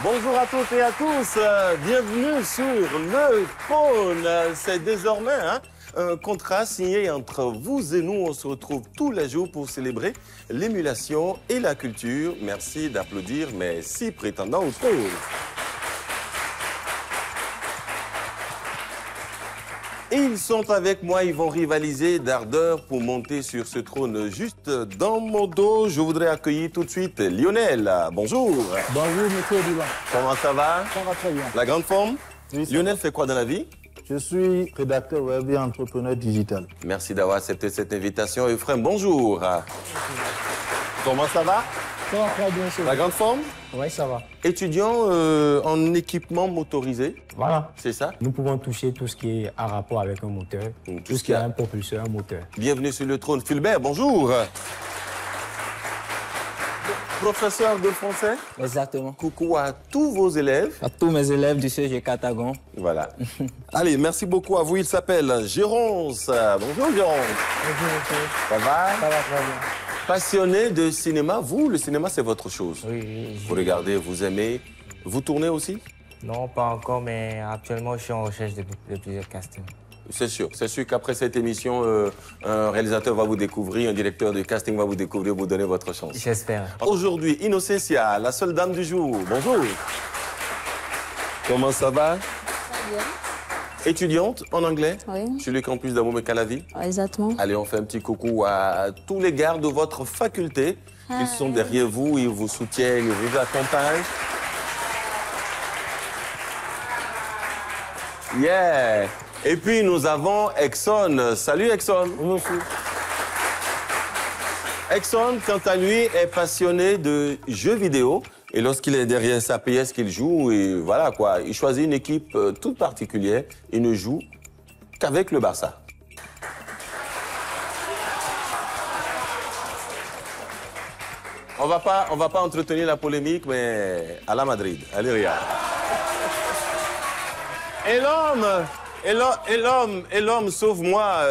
Bonjour à toutes et à tous, bienvenue sur le trône. C'est désormais un contrat signé entre vous et nous. On se retrouve tous les jours pour célébrer l'émulation et la culture. Merci d'applaudir mes 6 prétendants au trône. Ils sont avec moi, ils vont rivaliser d'ardeur pour monter sur ce trône juste dans mon dos. Je voudrais accueillir tout de suite Lionel. Bonjour. Bonjour, monsieur Divan. Comment ça va? Ça va très bien. La grande forme? Oui, Lionel fait quoi dans la vie? Je suis rédacteur web et entrepreneur digital. Merci d'avoir accepté cette invitation. Euphrem, bonjour. Comment ça va? Ça va très bien, monsieur. La grande forme? Oui, ça va. Étudiant en équipement motorisé, Voilà. c'est ça? Nous pouvons toucher tout ce qui est en rapport avec un moteur, tout ce qui a un propulseur, un moteur. Bienvenue sur le trône. Fulbert, bonjour. Professeur de français? Exactement. Coucou à tous vos élèves. À tous mes élèves du CG Catagon. Voilà. Allez, merci beaucoup à vous. Il s'appelle Géronce. Bonjour Géronce. Bonjour, monsieur. Ça va? Ça va très bien. Passionné de cinéma, vous, le cinéma, c'est votre chose. Oui. Vous regardez, vous aimez. Vous tournez aussi? Non, pas encore, mais actuellement, je suis en recherche de plusieurs castings. C'est sûr qu'après cette émission, un réalisateur va vous découvrir, un directeur de casting va vous découvrir, vous donner votre chance. J'espère. Aujourd'hui, Innocencia, la seule dame du jour. Bonjour. Comment ça va? Très bien. Étudiante en anglais? Oui. Sur le campus d'Abomey-Calavi? Exactement. Allez, on fait un petit coucou à tous les gars de votre faculté. Ils sont derrière vous, ils vous soutiennent, ils vous accompagnent. Yeah! Et puis, nous avons Exxon. Salut, Exxon. Monsieur. Exxon, quant à lui, est passionné de jeux vidéo. Et lorsqu'il est derrière sa PS qu'il joue, et voilà quoi, il choisit une équipe toute particulière. Il ne joue qu'avec le Barça. On va pas entretenir la polémique, mais à la Madrid. Allez, regarde. Et l'homme, sauve-moi,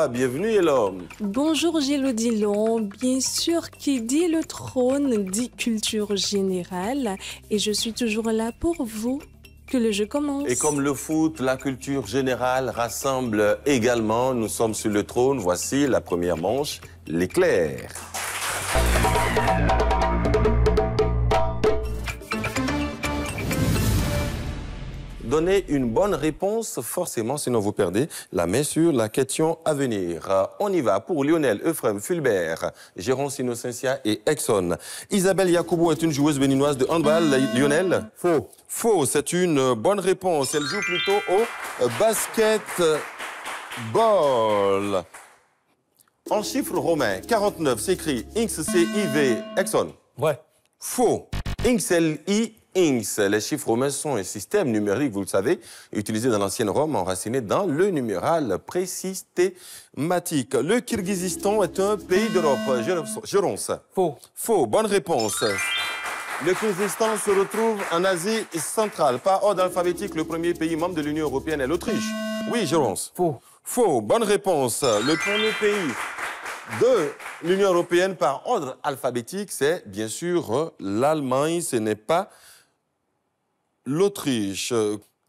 bienvenue, et l'homme. Bonjour Gilles Dillon, bien sûr qui dit le trône dit culture générale et je suis toujours là pour vous. Que le jeu commence. Et comme le foot, la culture générale rassemble également, nous sommes sur le trône, voici la première manche, l'éclair. Donnez une bonne réponse, forcément, sinon vous perdez la main sur la question à venir. On y va pour Lionel, Euphrem, Fulbert, Géronce, Innocencia et Exxon. Isabelle Yacoubou est une joueuse béninoise de handball. Lionel? Faux. Faux, c'est une bonne réponse. Elle joue plutôt au basketball. En chiffres romains, 49 s'écrit INX-CIV. Exxon? Ouais. Faux. INX-LI. INX. Les chiffres romains sont un système numérique, vous le savez, utilisé dans l'ancienne Rome, enraciné dans le numéral présystématique. Le Kirghizistan est un pays d'Europe. Géronce. Faux. Faux. Bonne réponse. Le Kirghizistan se retrouve en Asie centrale. Par ordre alphabétique, le premier pays membre de l'Union européenne est l'Autriche. Oui, Géronce. Faux. Faux. Bonne réponse. Le premier pays de l'Union européenne par ordre alphabétique, c'est bien sûr l'Allemagne. Ce n'est pas l'Autriche.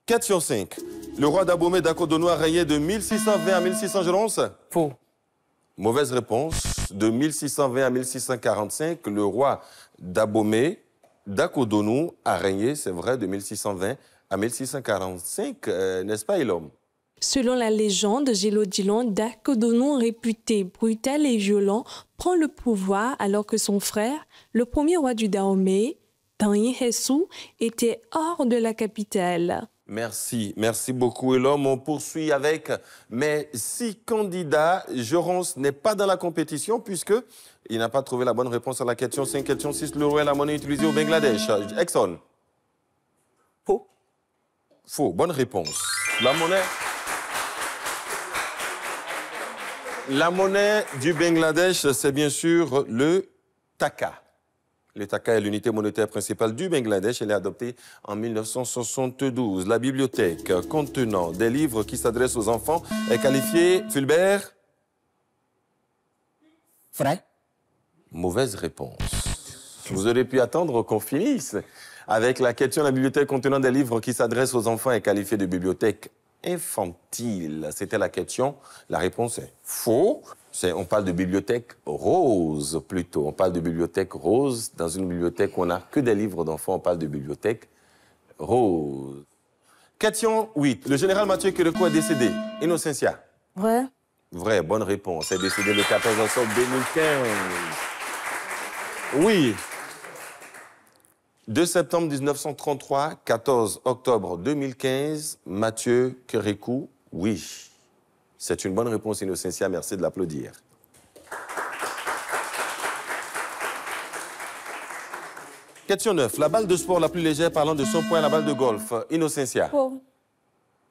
Question 5. Le roi d'Abomey d'Akodonou a régné de 1620 à 1600, Géronce? Faux. Mauvaise réponse. De 1620 à 1645, le roi d'Abomey d'Akodonou a régné, c'est vrai, de 1620 à 1645, n'est-ce pas, Elom? Selon la légende, Gilles Dillon, d'Akodonou, réputé brutal et violent, prend le pouvoir alors que son frère, le premier roi du Dahomey, Tanyi Hessou, était hors de la capitale. Merci beaucoup, Elom. On poursuit avec mes 6 candidats. Géronce n'est pas dans la compétition puisqu'il n'a pas trouvé la bonne réponse à la question 5. Question 6, l'euro est la monnaie utilisée au Bangladesh. Exxon? Faux. Faux. Bonne réponse. La monnaie du Bangladesh, c'est bien sûr le taka. Le taka est l'unité monétaire principale du Bangladesh. Elle est adoptée en 1972. La bibliothèque contenant des livres qui s'adressent aux enfants est qualifiée, Fulbert? Vrai. Mauvaise réponse. Vous auriez pu attendre qu'on finisse avec la question. La bibliothèque contenant des livres qui s'adressent aux enfants est qualifiée de bibliothèque infantile. C'était la question. La réponse est faux. On parle de bibliothèque rose, plutôt. On parle de bibliothèque rose. Dans une bibliothèque où on n'a que des livres d'enfants, on parle de bibliothèque rose. Question 8. Le général Mathieu Kérékou est décédé. Innocentia. Vrai. Vrai, bonne réponse. Elle est décédée le 14 octobre 2015. Oui. 2 septembre 1933, 14 octobre 2015, Mathieu Kérékou, oui. C'est une bonne réponse, Innocentia. Merci de l'applaudir. Question 9. La balle de sport la plus légère parlant de son point, la balle de golf. Innocentia. Faux.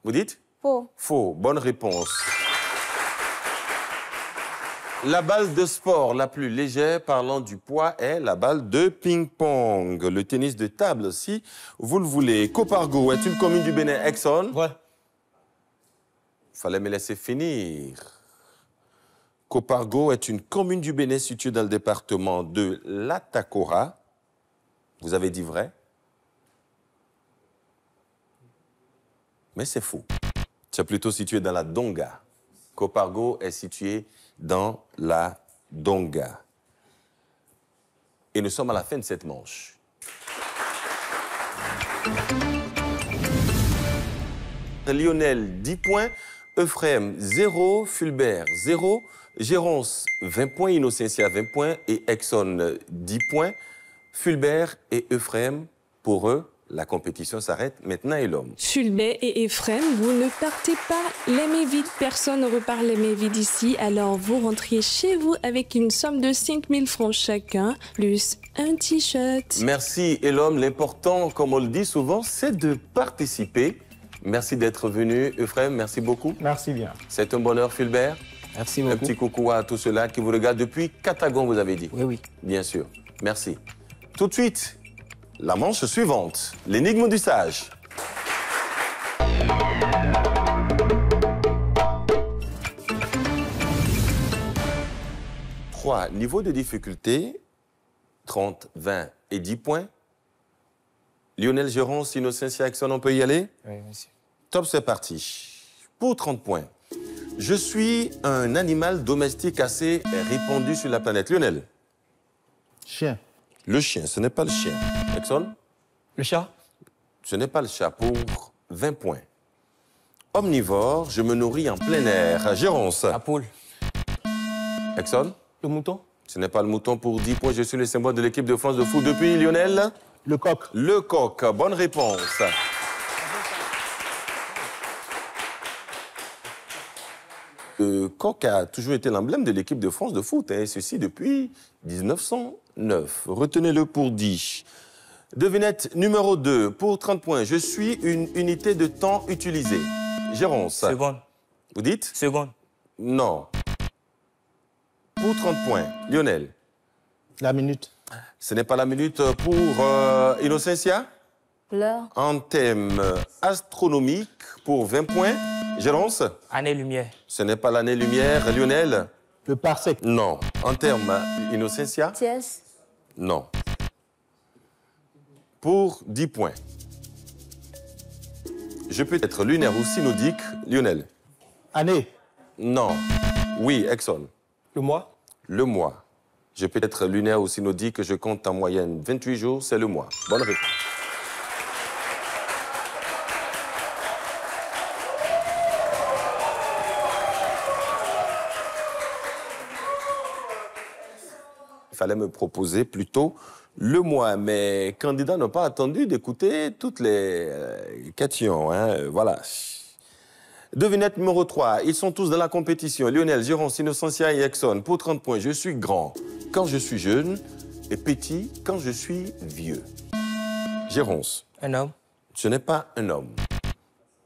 Vous dites? Faux. Faux. Bonne réponse. La balle de sport la plus légère parlant du poids est la balle de ping-pong. Le tennis de table, si vous le voulez. Copargo est une commune du Bénin. Exxon? Vrai. Fallait me laisser finir. Copargo est une commune du Bénin située dans le département de l'Atakora. Vous avez dit vrai? Mais c'est faux. C'est plutôt situé dans la Donga. Copargo est situé dans la Donga. Et nous sommes à la fin de cette manche. Lionel, 10 points. Euphrem, 0. Fulbert, 0. Gérance, 20 points. Innocentia, 20 points. Et Exxon, 10 points. Fulbert et Euphrem, pour eux, la compétition s'arrête maintenant et l'homme. Fulbert et Ephraim, vous ne partez pas les mains vides. Personne ne repart les mains vides ici. Alors vous rentrez chez vous avec une somme de 5 000 francs chacun, plus un t-shirt. Merci et l'homme. L'important, comme on le dit souvent, c'est de participer. Merci d'être venu, Euphrem. Merci beaucoup. Merci bien. C'est un bonheur, Fulbert. Merci Un beaucoup. petit coucou à tous ceux-là qui vous regardent depuis Katagon, vous avez dit. Oui, oui. Bien sûr. Merci. Tout de suite, la manche suivante, l'énigme du sage. Trois niveaux de difficulté, 30, 20 et 10 points. Lionel Gérance, Innocentia Exxon, on peut y aller? Oui, monsieur. Top, c'est parti. Pour 30 points. Je suis un animal domestique assez répandu sur la planète. Lionel? Chien. Le chien, ce n'est pas le chien. Exxon? Le chat? Ce n'est pas le chat pour 20 points. Omnivore, je me nourris en plein air. Gérance? La poule? Exxon? Le mouton? Ce n'est pas le mouton pour 10 points. Je suis le symbole de l'équipe de France de foot depuis Lionel? Le coq. Le coq. Bonne réponse. Le coq a toujours été l'emblème de l'équipe de France de foot, et ceci depuis 1909. Retenez-le pour 10. Devinette numéro 2, pour 30 points. Je suis une unité de temps utilisée. Gérance. Seconde? Vous dites? Seconde? Non. Pour 30 points. Lionel. La minute. Ce n'est pas la minute pour Innocentia. L'heure. En thème astronomique pour 20 points. Gérance. Année-lumière? Ce n'est pas l'année-lumière. Lionel. Le parsec. Non. En termes Innocentia. Tiès. Non. Pour 10 points. Je peux être lunaire ou synodique. Lionel. Année. Non. Oui, Exxon. Le mois? Le mois. Je peux être lunaire ou synodique. Je compte en moyenne 28 jours. C'est le mois. Bonne réponse. Il fallait me proposer plutôt le mois. Mes candidats n'ont pas attendu d'écouter toutes les questions. Hein. Voilà. Devinette numéro 3. Ils sont tous dans la compétition. Lionel, Gérance, Innocentia et Exxon. Pour 30 points, je suis grand quand je suis jeune et petit quand je suis vieux. Gérance. Un homme? Ce n'est pas un homme.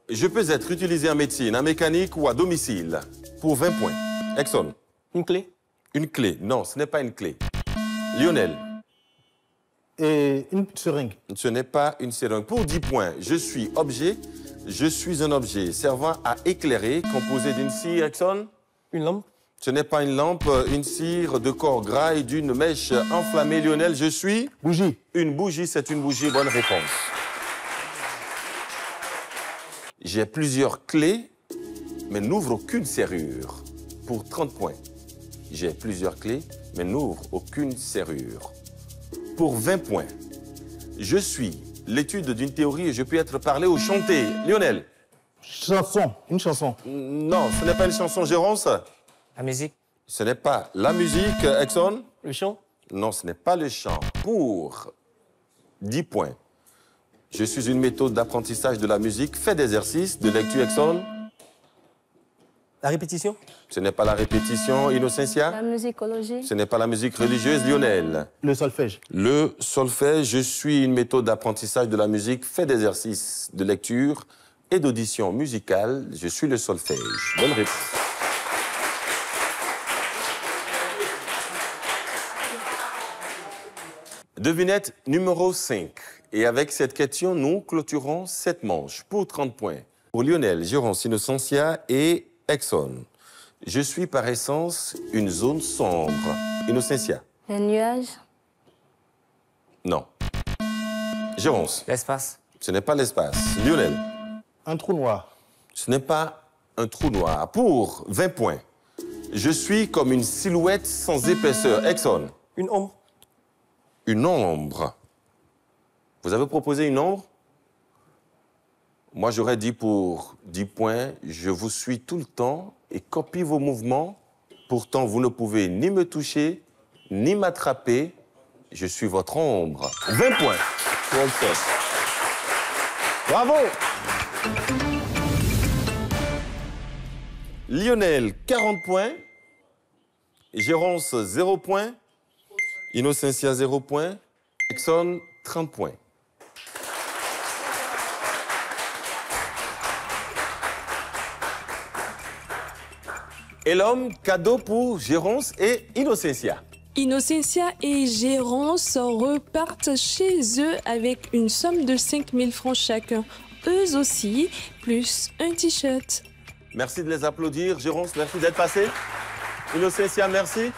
Je peux être utilisé en médecine, en mécanique ou à domicile. Pour 20 points. Exxon. Une clé? Une clé. Non, ce n'est pas une clé. Lionel. Et une seringue. Ce n'est pas une seringue. Pour 10 points, je suis objet. Je suis un objet servant à éclairer, composé d'une scie, Exxon. Une lampe? Ce n'est pas une lampe, une cire de corps gras et d'une mèche enflammée. Lionel, je suis... Bougie. Une bougie, c'est une bougie. Bonne réponse. J'ai plusieurs clés, mais n'ouvre aucune serrure. Pour 30 points. J'ai plusieurs clés, mais n'ouvre aucune serrure. Pour 20 points. Je suis l'étude d'une théorie et je peux être parlé ou chanté. Lionel. Chanson. Une chanson. Non, ce n'est pas une chanson, Gérance. La musique. Ce n'est pas la musique, Exxon. Le chant. Non, ce n'est pas le chant. Pour 10 points. Je suis une méthode d'apprentissage de la musique. Fais d'exercices, de lecture, Exxon. La répétition. Ce n'est pas la répétition, Innocentia. La musicologie. Ce n'est pas la musique religieuse, Lionel. Le solfège. Le solfège, je suis une méthode d'apprentissage de la musique. Fais d'exercices, de lecture et d'audition musicale. Je suis le solfège. Bonne réponse. Devinette numéro 5. Et avec cette question, nous clôturons cette manche pour 30 points. Pour Lionel, Gérance, Innocentia et Exxon. Je suis par essence une zone sombre. Innocentia. Les nuages. Non. Gérance. L'espace. Ce n'est pas l'espace. Lionel. Un trou noir. Ce n'est pas un trou noir. Pour 20 points. Je suis comme une silhouette sans épaisseur. Exxon. Une ombre. Une ombre. Vous avez proposé une ombre? Moi, j'aurais dit pour 10 points, je vous suis tout le temps et copie vos mouvements. Pourtant, vous ne pouvez ni me toucher, ni m'attraper. Je suis votre ombre. 20 points pour Exxon. Bravo! Lionel, 40 points. Gérance, 0 points. Innocentia, 0 points. Exxon, 30 points. Et l'homme, cadeau pour Gérance et Innocentia. Innocentia et Gérance repartent chez eux avec une somme de 5 000 francs chacun. Eux aussi, plus un t-shirt. Merci de les applaudir. Gérance, merci d'être passé. Innocentia, merci.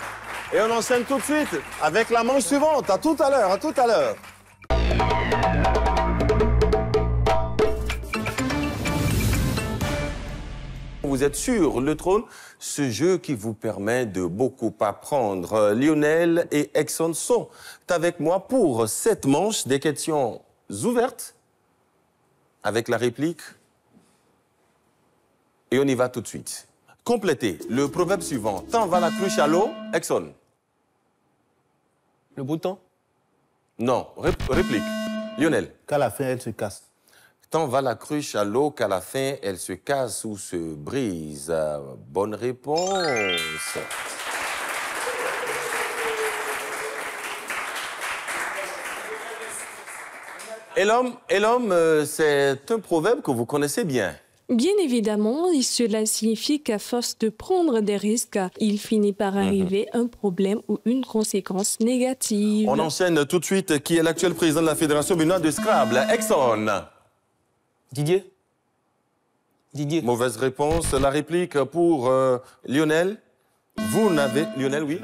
Et on enchaîne tout de suite avec la manche suivante. À tout à l'heure, à tout à l'heure. Vous êtes sur le trône, ce jeu qui vous permet de beaucoup apprendre. Lionel et Exxon sont avec moi pour cette manche des questions ouvertes avec la réplique. Et on y va tout de suite. Complétez le proverbe suivant. Tant va la cruche à l'eau, Exxon. Le bouton. Non, réplique. Lionel. Qu'à la fin, elle se casse. Tant va la cruche à l'eau qu'à la fin, elle se casse ou se brise. Bonne réponse. Et l'homme, c'est un proverbe que vous connaissez bien. Bien évidemment, cela signifie qu'à force de prendre des risques, il finit par arriver un problème ou une conséquence négative. On enchaîne tout de suite. Qui est l'actuel président de la Fédération béninoise de Scrabble? Exxon. Didier. Didier. Mauvaise réponse. La réplique pour Lionel. Vous n'avez... Lionel, oui?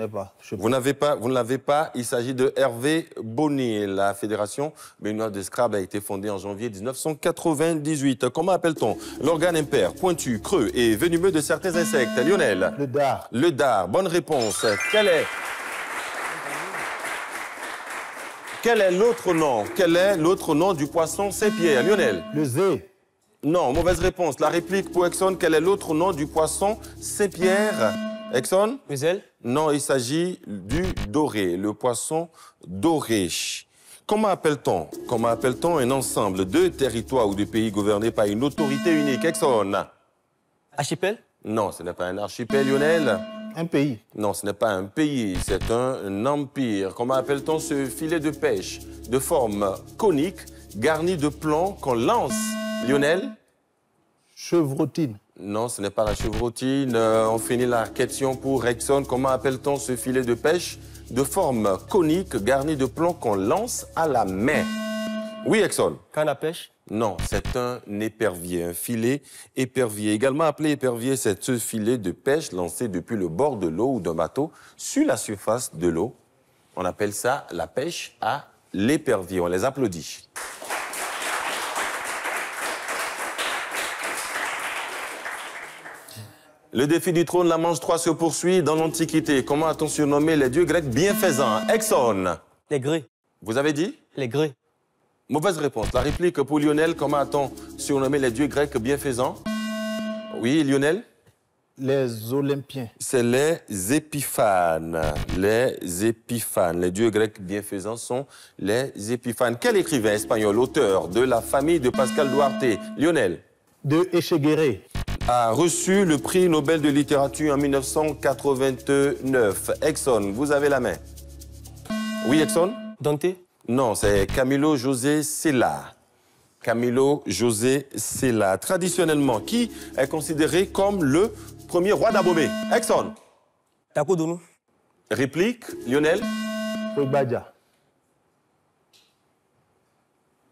Vous ne l'avez pas. Il s'agit de Hervé Bonny. La Fédération béninoise de Scrabble a été fondée en janvier 1998. Comment appelle-t-on l'organe impair, pointu, creux et venimeux de certains insectes? Lionel. Le dard. Le dard. Bonne réponse. Quel est l'autre nom? Quel est l'autre nom du poisson Saint-Pierre? Lionel. Le zé. Non, mauvaise réponse. La réplique pour Exxon. Quel est l'autre nom du poisson Saint-Pierre? Exxon? Le zèle. Non, il s'agit du doré, le poisson doré. Comment appelle-t-on un ensemble de territoires ou de pays gouvernés par une autorité unique? Exxon? Archipel. Non, ce n'est pas un archipel, Lionel. Un pays. Non, ce n'est pas un pays, c'est un empire. Comment appelle-t-on ce filet de pêche de forme conique, garni de plomb qu'on lance? Lionel? Chevrotine. Non, ce n'est pas la chevrotine. On finit la question pour Exxon. Comment appelle-t-on ce filet de pêche de forme conique, garni de plomb qu'on lance à la main? Oui, Exxon. Canne à pêche. Non, c'est un épervier, un filet épervier. Également appelé épervier, c'est ce filet de pêche lancé depuis le bord de l'eau ou d'un bateau sur la surface de l'eau. On appelle ça la pêche à l'épervier. On les applaudit. Le défi du trône, la manche 3 se poursuit dans l'Antiquité. Comment a-t-on surnommé les dieux grecs bienfaisants? Exxon. Les grès. Vous avez dit? Les grès. Mauvaise réponse. La réplique pour Lionel. Comment a-t-on surnommé les dieux grecs bienfaisants? Oui, Lionel? Les Olympiens. C'est les Épiphanes. Les Épiphanes. Les dieux grecs bienfaisants sont les Épiphanes. Quel écrivain espagnol, auteur de La famille de Pascal Duarte, Lionel? De Echeguerre. A reçu le prix Nobel de littérature en 1989. Exxon, vous avez la main. Oui, Exxon? Dante. Non, c'est Camilo José Cela. Camilo José Cela. Traditionnellement, qui est considéré comme le premier roi d'Abomey? Exxon. Takodonou. Réplique, Lionel? Ogbadja.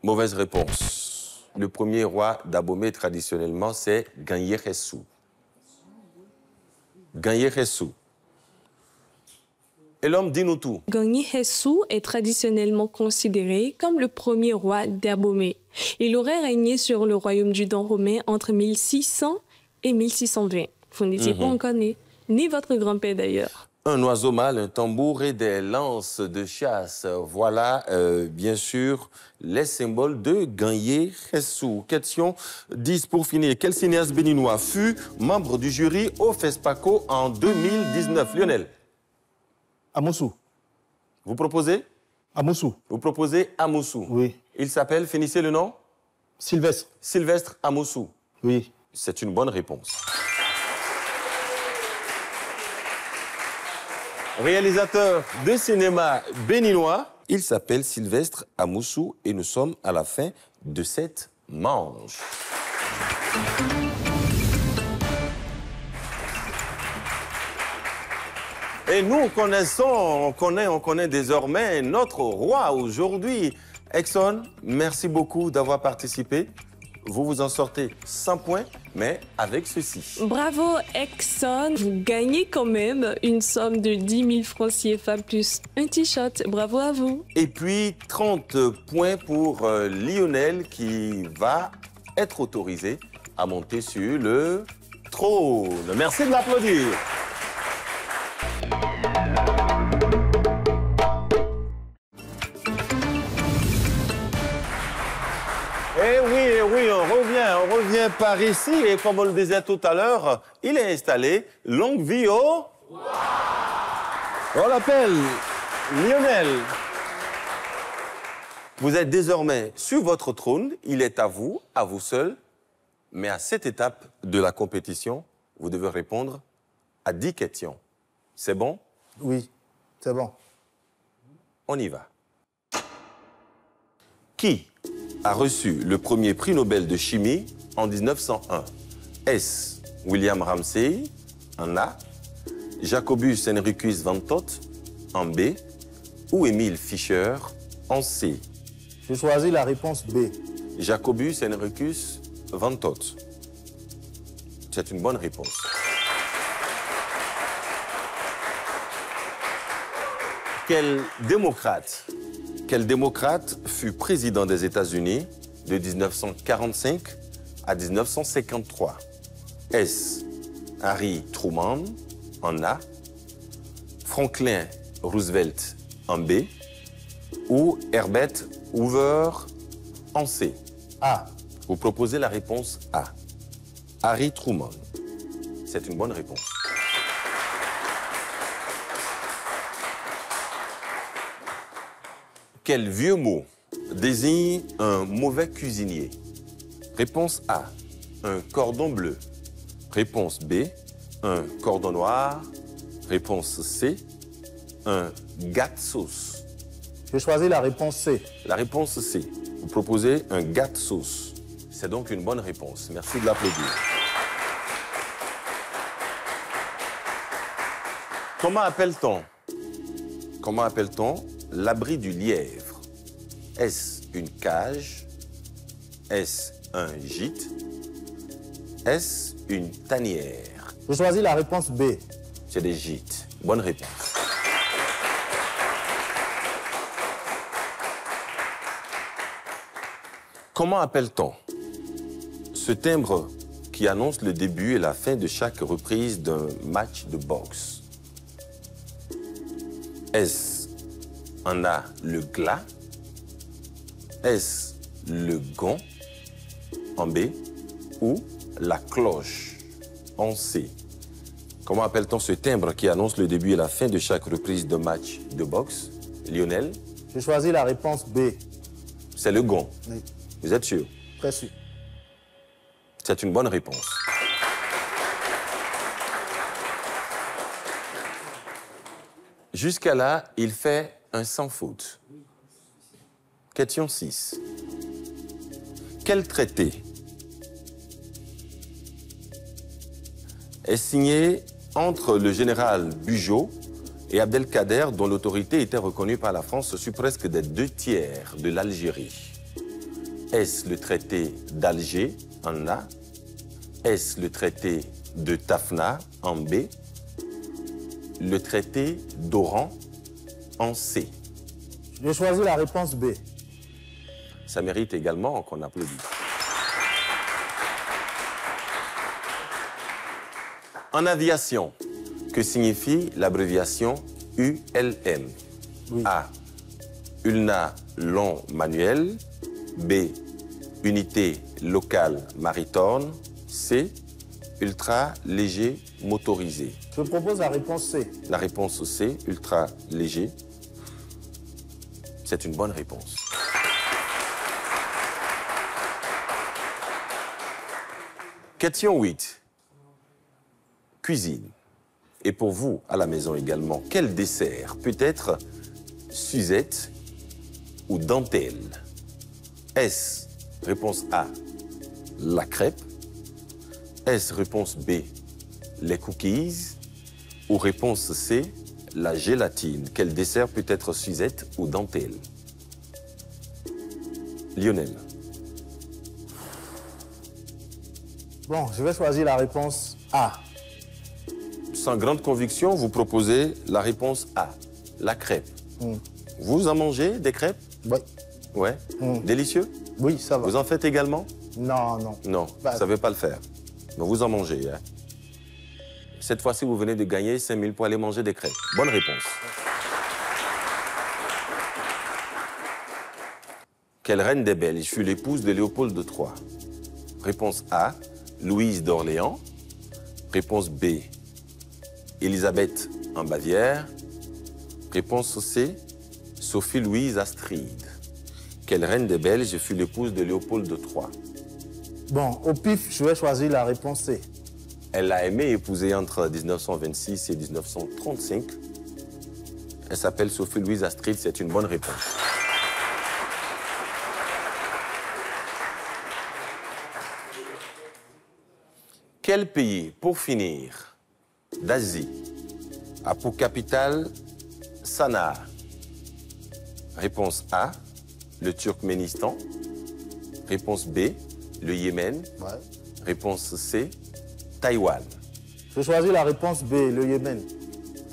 Mauvaise réponse. Le premier roi d'Abomey, traditionnellement, c'est Ganyeressou. Ganyeressou. Et l'homme, dis-nous tout. Ganyeressou est traditionnellement considéré comme le premier roi d'Abomey. Il aurait régné sur le royaume du Dahomey entre 1600 et 1620. Vous n'étiez pas encore né, ni votre grand-père d'ailleurs. Un oiseau mâle, un tambour et des lances de chasse. Voilà, bien sûr, les symboles de Ganyeressou. Question 10 pour finir. Quel cinéaste béninois fut membre du jury au FESPACO en 2019? Lionel? Amoussou. Vous proposez? Amoussou. Vous proposez Amoussou. Oui. Il s'appelle, finissez le nom? Sylvestre. Sylvestre Amoussou. Oui. C'est une bonne réponse. Réalisateur de cinéma béninois, il s'appelle Sylvestre Amoussou et nous sommes à la fin de cette manche. Et nous connaissons, on connaît désormais notre roi aujourd'hui. Exxon, merci beaucoup d'avoir participé. Vous vous en sortez 100 points, mais avec ceci. Bravo Exxon, vous gagnez quand même une somme de 10 000 francs CFA plus un t-shirt. Bravo à vous. Et puis 30 points pour Lionel qui va être autorisé à monter sur le trône. Merci de l'applaudir. Eh oui, on revient par ici. Et comme on le disait tout à l'heure, il est installé. Longue vie au... On l'appelle Lionel. Vous êtes désormais sur votre trône. Il est à vous seul. Mais à cette étape de la compétition, vous devez répondre à 10 questions. C'est bon? Oui, c'est bon. On y va. Qui a reçu le premier prix Nobel de chimie en 1901? Est-ce William Ramsay en A, Jacobus Henricus van Toth en B ou Émile Fischer en C? Je choisis la réponse B. Jacobus Henricus van Toth. C'est une bonne réponse. Quel démocrate fut président des États-Unis de 1945 à 1953? Est-ce Harry Truman en A, Franklin Roosevelt en B ou Herbert Hoover en C? A. Vous proposez la réponse A. Harry Truman. C'est une bonne réponse. Quel vieux mot désigne un mauvais cuisinier? Réponse A, un cordon bleu. Réponse B, un cordon noir. Réponse C, un gâte sauce. Je choisis la réponse C. La réponse C, vous proposez un gâte sauce. C'est donc une bonne réponse. Merci de l'applaudir. Comment appelle-t-on l'abri du lièvre? Est-ce une cage? Est-ce un gîte? Est-ce une tanière? Je choisis la réponse B. C'est des gîtes. Bonne réponse. Comment appelle-t-on ce timbre qui annonce le début et la fin de chaque reprise d'un match de boxe? Est-ce en A le glas? Est-ce le gong en B ou la cloche en C? Comment appelle-t-on ce timbre qui annonce le début et la fin de chaque reprise d'un match de boxe? Lionel? Je choisis la réponse B. C'est le gong. Oui. Vous êtes sûr? Très sûr. C'est une bonne réponse. Jusqu'à là, il fait un sans faute. Question 6. Quel traité est signé entre le général Bugeaud et Abdelkader, dont l'autorité était reconnue par la France sur presque des 2/3 de l'Algérie? Est-ce le traité d'Alger en A? Est-ce le traité de Tafna en B? Le traité d'Oran en C? Je choisis la réponse B. Ça mérite également qu'on applaudisse. En aviation, que signifie l'abréviation ULM? Oui. A. Ulna long manuel. B. Unité locale maritime. C. Ultra léger motorisé. Je propose la réponse C. La réponse C, ultra léger. C'est une bonne réponse. Question 8. Cuisine. Et pour vous, à la maison également, quel dessert peut être Suzette ou dentelle? Est-ce réponse A, la crêpe? Est-ce réponse B, les cookies? Ou réponse C, la gélatine? Quel dessert peut être Suzette ou dentelle? Lionel. Bon, je vais choisir la réponse A. Sans grande conviction, vous proposez la réponse A, la crêpe. Vous en mangez des crêpes? Oui. Ouais. Délicieux? Oui, ça va. Vous en faites également? Non, non. Non, vous ne savez pas le faire. Donc vous en mangez. Hein. Cette fois-ci, vous venez de gagner 5 000 pour aller manger des crêpes. Bonne réponse. Quelle reine des Belges fut l'épouse de Léopold III? Réponse A, Louise d'Orléans. Réponse B, Élisabeth en Bavière. Réponse C, Sophie-Louise Astrid. Quelle reine des Belges fut l'épouse de Léopold III? Bon, au pif, je vais choisir la réponse C. Elle l'a aimé épouser entre 1926 et 1935. Elle s'appelle Sophie-Louise Astrid, c'est une bonne réponse. Quel pays, pour finir, d'Asie, a pour capitale Sanaa? Réponse A, le Turkménistan. Réponse B, le Yémen. Ouais. Réponse C, Taïwan. Je choisis la réponse B, le Yémen.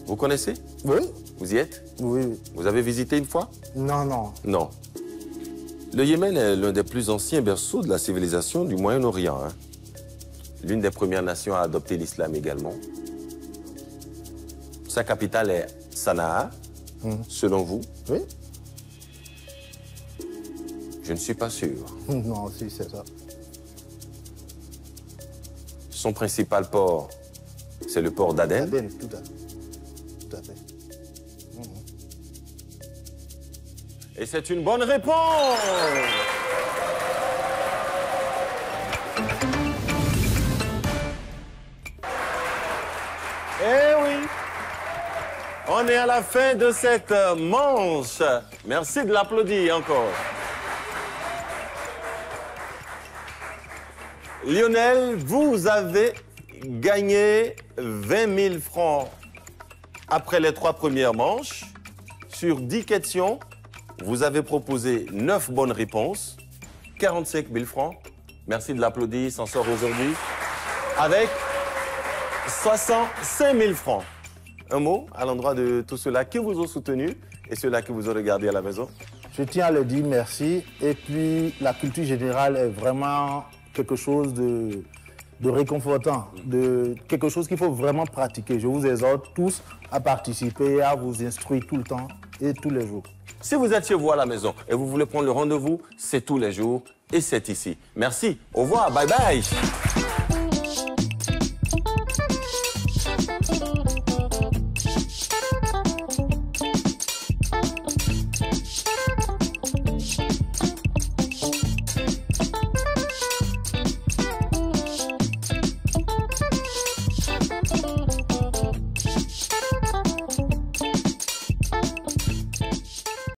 Vous connaissez? Oui. Vous y êtes? Oui, oui. Vous avez visité une fois? Non, non. Non. Le Yémen est l'un des plus anciens berceaux de la civilisation du Moyen-Orient. Hein. L'une des premières nations à adopter l'islam également. Sa capitale est Sanaa, selon vous? Oui. Je ne suis pas sûr. Non, si, c'est ça. Son principal port, c'est le port d'Aden. Aden, tout à fait. Tout à fait. Et c'est une bonne réponse! Eh oui! On est à la fin de cette manche. Merci de l'applaudir encore. Lionel, vous avez gagné 20 000 francs après les 3 premières manches sur 10 questions. Vous avez proposé 9 bonnes réponses, 45 000 francs. Merci de l'applaudir, il s'en sort aujourd'hui. Avec 65 000 francs. Un mot à l'endroit de tous ceux-là qui vous ont soutenu et ceux-là qui vous ont regardé à la maison. Je tiens à le dire merci. Et puis, la culture générale est vraiment quelque chose de réconfortant, de quelque chose qu'il faut vraiment pratiquer. Je vous exhorte tous à participer, à vous instruire tout le temps et tous les jours. Si vous êtes chez vous à la maison et vous voulez prendre le rendez-vous, c'est tous les jours et c'est ici. Merci, au revoir, bye bye.